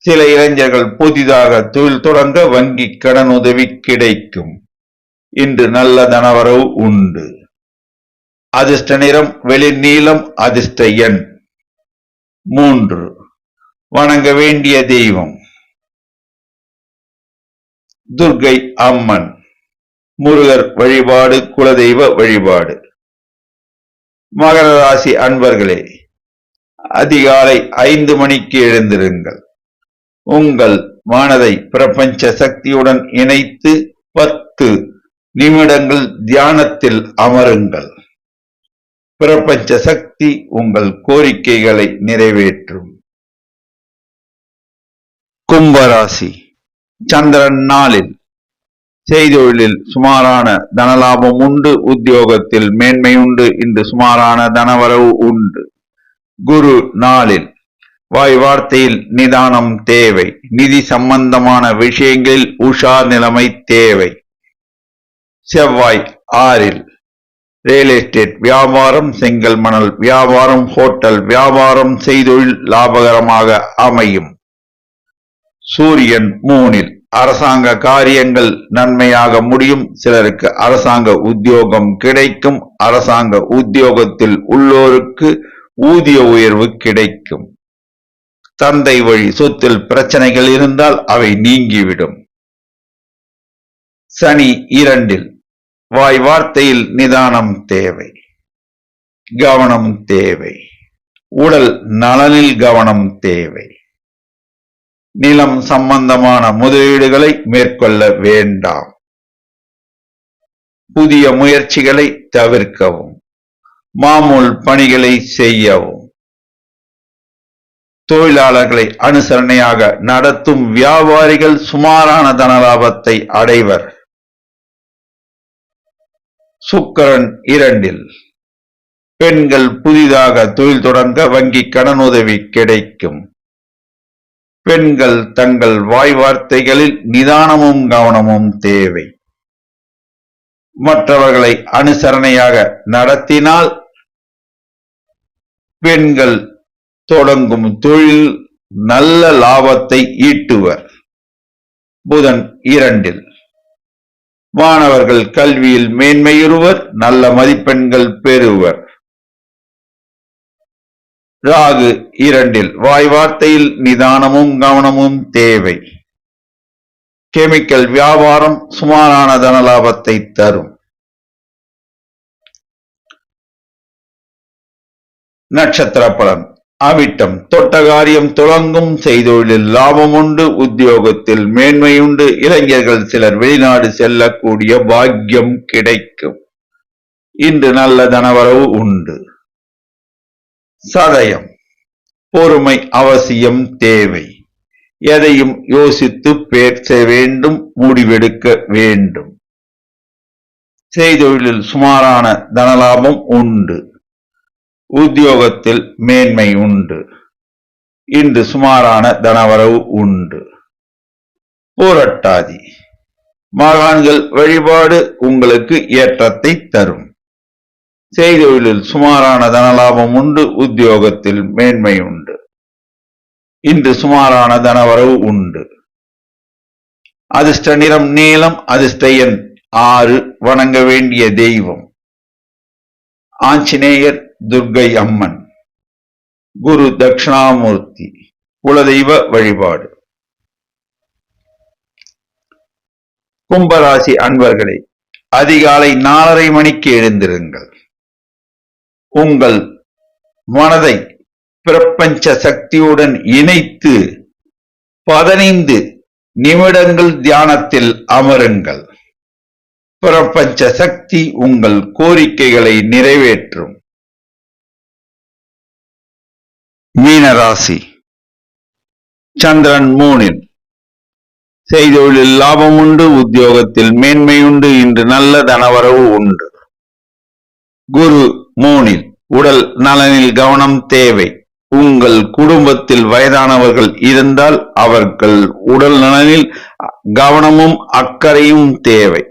சில இளைஞர்கள் புதிதாக தொழில் தொடங்க வங்கி கடனுதவி கிடைக்கும். இன்று நல்ல தனவரவு உண்டு. அதிர்ஷ்ட நிறம் வெளிநீலம். அதிர்ஷ்ட எண் 3. வணங்க வேண்டிய தெய்வம் துர்க்கை அம்மன். முருகர் வழிபாடு, குலதெய்வ வழிபாடு. மகர ராசி அன்பர்களே, அதிகாலை 5 மணிக்கு எழுந்திருங்கள். உங்கள் மனதை பிரபஞ்ச சக்தியுடன் இணைத்து 10 நிமிடங்கள் தியானத்தில் அமருங்கள். பிரபஞ்ச சக்தி உங்கள் கோரிக்கைகளை நிறைவேற்றும். கும்பராசி, சந்திரன் 4. செய்தொழிலில் சுமாரான தனலாபம் உண்டு. உத்தியோகத்தில் மேன்மை உண்டு. இன்று சுமாரான தனவரவு உண்டு. குரு 4. வாய் வார்த்தையில் நிதானம் தேவை. நிதி சம்பந்தமான விஷயங்களில் உஷார் நிலைமை தேவை. செவ்வாய் 6. ரியல் எஸ்டேட் வியாபாரம், செங்கல் மணல் வியாபாரம், ஹோட்டல் வியாபாரம் செய்தொழில் லாபகரமாக அமையும். சூரியன் 3. அரசாங்க காரியங்கள் நன்மையாக முடியும். சிலருக்கு அரசாங்க உத்தியோகம் கிடைக்கும். அரசாங்க உத்தியோகத்தில் உள்ளோருக்கு ஊதிய உயர்வு கிடைக்கும். தந்தை வழி சொத்தில் பிரச்சனைகள் இருந்தால் அவை நீங்கிவிடும். சனி 2. வாய் வார்த்தையில் நிதானம் தேவை. கவனம் தேவை. உடல் நலனில் கவனம் தேவை. நிலம் சம்பந்தமான முதலீடுகளை மேற்கொள்ள வேண்டாம். புதிய முயற்சிகளை தவிர்க்கவும். மாமூல் பணிகளை செய்யவும். தொழிலாளர்களை அனுசரணையாக நடத்தும் வியாபாரிகள் சுமாரான தனலாபத்தை அடைவர். சுக்கிரன் 2. பெண்கள் புதிதாக தொழில் தொடங்க வங்கி கடனுதவி கிடைக்கும். பெண்கள் தங்கள் வாய் வார்த்தைகளில் நிதானமும் கவனமும் தேவை. மற்றவர்களை அனுசரணையாக நடத்தினால் பெண்கள் தொடங்கும் தொழில் நல்ல லாபத்தை ஈட்டுவர். புதன் 2. மாணவர்கள் கல்வியில் மேன்மையுறுவர். நல்ல மதிப்பெண்கள் பெறுவர். ராகு 2. வாய் வார்த்தையில் நிதானமும் கவனமும் தேவை. கெமிக்கல் வியாபாரம் சுமாரான தனலாபத்தை தரும். நட்சத்திர பலன். அவிட்டம். தொட்ட காரியம் துலங்கும். செய்தொழிலில் லாபம் உண்டு. உத்தியோகத்தில் மேன்மையுண்டு. இளைஞர்கள் சிலர் வெளிநாடு செல்லக்கூடிய பாக்கியம் கிடைக்கும். இன்று நல்ல தனவரவு உண்டு. சதயம். பொறுமை அவசியம் தேவை. எதையும் யோசித்து பேச வேண்டும். முடிவெடுக்க வேண்டும். செய்தொழிலில் சுமாரான தனலாபம் உண்டு. உத்தியோகத்தில் மேன்மை உண்டு. இன்று சுமாரான தனவரவு உண்டு. பூரட்டாதி. மகான்கள் வழிபாடு உங்களுக்கு ஏற்றத்தை தரும். செய்தொழிலில் சுமாரான தனலாபம் உண்டு. உத்தியோகத்தில் மேன்மை உண்டு. இன்று சுமாரான தனவரவு உண்டு. அதிர்ஷ்ட நிறம் நீலம். அதிர்ஷ்ட எண் 6. வணங்க வேண்டிய தெய்வம் ஆஞ்சநேயர், துர்க்கை அம்மன். குரு தட்சிணாமூர்த்தி. குலதெய்வ வழிபாடு. கும்பராசி அன்பர்களே, அதிகாலை 4:30 மணிக்கு எழுந்திருங்கள். உங்கள் மனதை பிரபஞ்ச சக்தியுடன் இணைத்து 15 நிமிடங்கள் தியானத்தில் அமருங்கள். பிரபஞ்ச சக்தி உங்கள் கோரிக்கைகளை நிறைவேற்றும். மீனராசி. சந்திரன் 3. செய்தொழிலில் லாபம் உண்டு. உத்தியோகத்தில் மேன்மை உண்டு. இன்று நல்ல தனவரவு உண்டு. குரு 3. உடல் நலனில் கவனம் தேவை. உங்கள் குடும்பத்தில் வயதானவர்கள் இருந்தால் அவர்கள் உடல் நலனில் கவனமும் அக்கறையும் தேவை.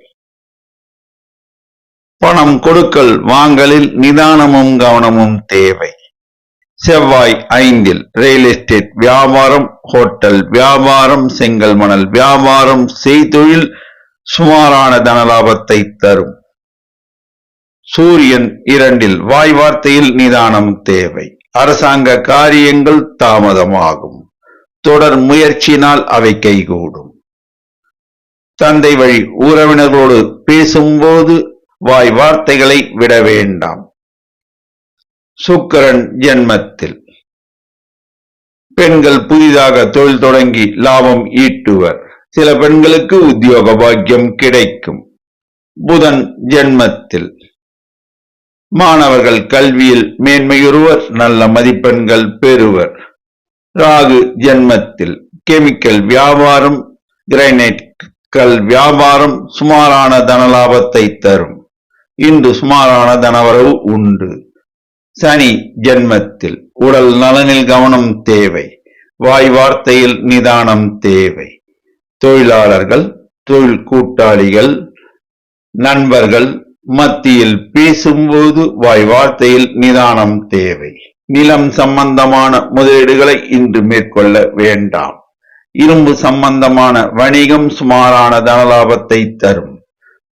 பணம் கொடுக்கல் வாங்கலில் நிதானமும் கவனமும் தேவை. செவ்வாய் 5. ரியல் எஸ்டேட் வியாபாரம், ஹோட்டல் வியாபாரம், செங்கல் மணல் வியாபாரம், செய்தொழில் சுமாரான தனலாபத்தை தரும். சூரியன் 2. வாய் வார்த்தையில் நிதானம் தேவை. அரசாங்க காரியங்கள் தாமதமாகும். தொடர் முயற்சியினால் அவை கைகூடும். தந்தை வழி உறவினர்களோடு பேசும்போது வாய் வார்த்தைகளை விட வேண்டாம். சுக்கிரன் ஜென்மத்தில். பெண்கள் புதிதாக தொழில் தொடங்கி லாபம் ஈட்டுவர். சில பெண்களுக்கு உத்தியோக பாக்கியம் கிடைக்கும். புதன் ஜென்மத்தில். மாணவர்கள் கல்வியில் மேன்மையுறுவர். நல்ல மதிப்பெண்கள் பெறுவர். ராகு ஜென்மத்தில். கெமிக்கல் வியாபாரம், கிரைனைட் கல் வியாபாரம் சுமாரான தனலாபத்தை தரும். இன்று சுமாரான தனவரவு உண்டு. சனி ஜென்மத்தில். உடல் நலனில் கவனம் தேவை. வாய் வார்த்தையில் நிதானம் தேவை. தொழிலாளர்கள், தொழில் கூட்டாளிகள், நண்பர்கள் மத்தியில் பேசும்போது வாய் வார்த்தையில் நிதானம் தேவை. நிலம் சம்பந்தமான முதலீடுகளை இன்று மேற்கொள்ள வேண்டாம். இரும்பு சம்பந்தமான வணிகம் சுமாரான தனலாபத்தை தரும்.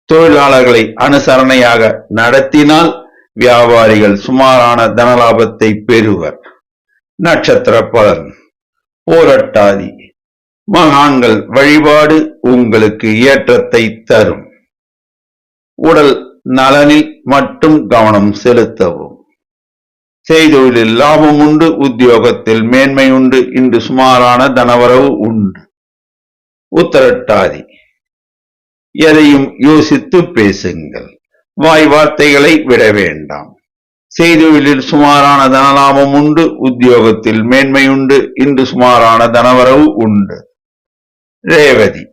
தொழிலாளர்களை அனுசரணையாக நடத்தினால் வியாபாரிகள் சுமாரான தனலாபத்தை பெறுவர். நட்சத்திர பலன். பூரட்டாதி. மகான்கள் வழிபாடு உங்களுக்கு ஏற்றத்தை தரும். உடல் நலனில் மட்டும் கவனம் செலுத்தவும். செய்தொழிலில் லாபம் உண்டு, உத்தியோகத்தில் மேன்மை உண்டு, இன்று சுமாரான தனவரவு உண்டு. உத்திரட்டாதி. எதையும் யோசித்து பேசுங்கள். வாய் வார்த்தைகளை விட வேண்டாம். செய்தொழிலில் சுமாரான தனலாபம் உண்டு, உத்தியோகத்தில் மேன்மை உண்டு, இன்று சுமாரான தனவரவு உண்டு. ரேவதி.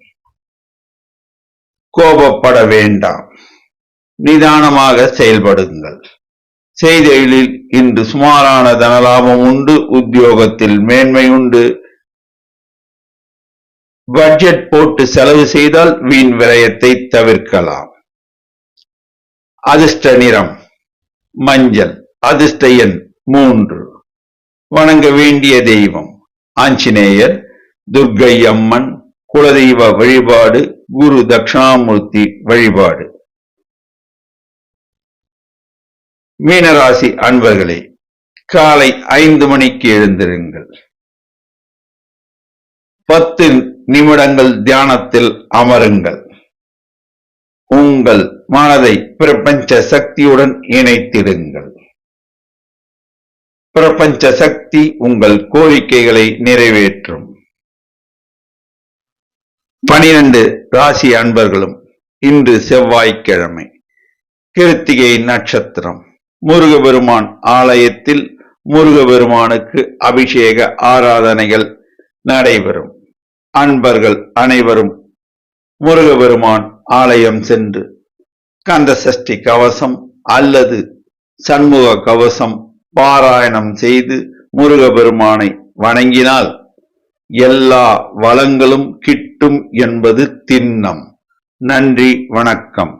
கோபப்பட வேண்டாம், நிதானமாக செயல்படுங்கள். செய்தொழிலில் இன்று சுமாரான தனலாபம் உண்டு, உத்தியோகத்தில் மேன்மை உண்டு. பட்ஜெட் போட்டு செலவு செய்தால் வீண் விரயத்தை தவிர்க்கலாம். அதிர்ஷ்ட நிறம் மஞ்சள். அதிர்ஷ்ட எண் 3. வணங்க வேண்டிய தெய்வம் ஆஞ்சநேயர், துர்க்கை அம்மன், குலதெய்வ வழிபாடு, குரு தட்சிணாமூர்த்தி வழிபாடு. மீனராசி அன்பர்களே, காலை 5 மணிக்கு எழுந்திருங்கள். 10 நிமிடங்கள் தியானத்தில் அமருங்கள். உங்கள் மனதை பிரபஞ்ச சக்தியுடன் இணைத்திடுங்கள். பிரபஞ்ச சக்தி உங்கள் கோரிக்கைகளை நிறைவேற்றும். 12 ராசி அன்பர்களும் இன்று செவ்வாய்க்கிழமை, கிருத்திகை நட்சத்திரம். முருகபெருமான் ஆலயத்தில் முருகபெருமானுக்கு அபிஷேக ஆராதனைகள் நடைபெறும். அன்பர்கள் அனைவரும் முருகபெருமான் ஆலயம் சென்று கந்த சஷ்டி கவசம் அல்லது சண்முக கவசம் பாராயணம் செய்து முருகபெருமானை வணங்கினால் எல்லா வளங்களும் கிட்டும் என்பது திண்ணம். நன்றி, வணக்கம்.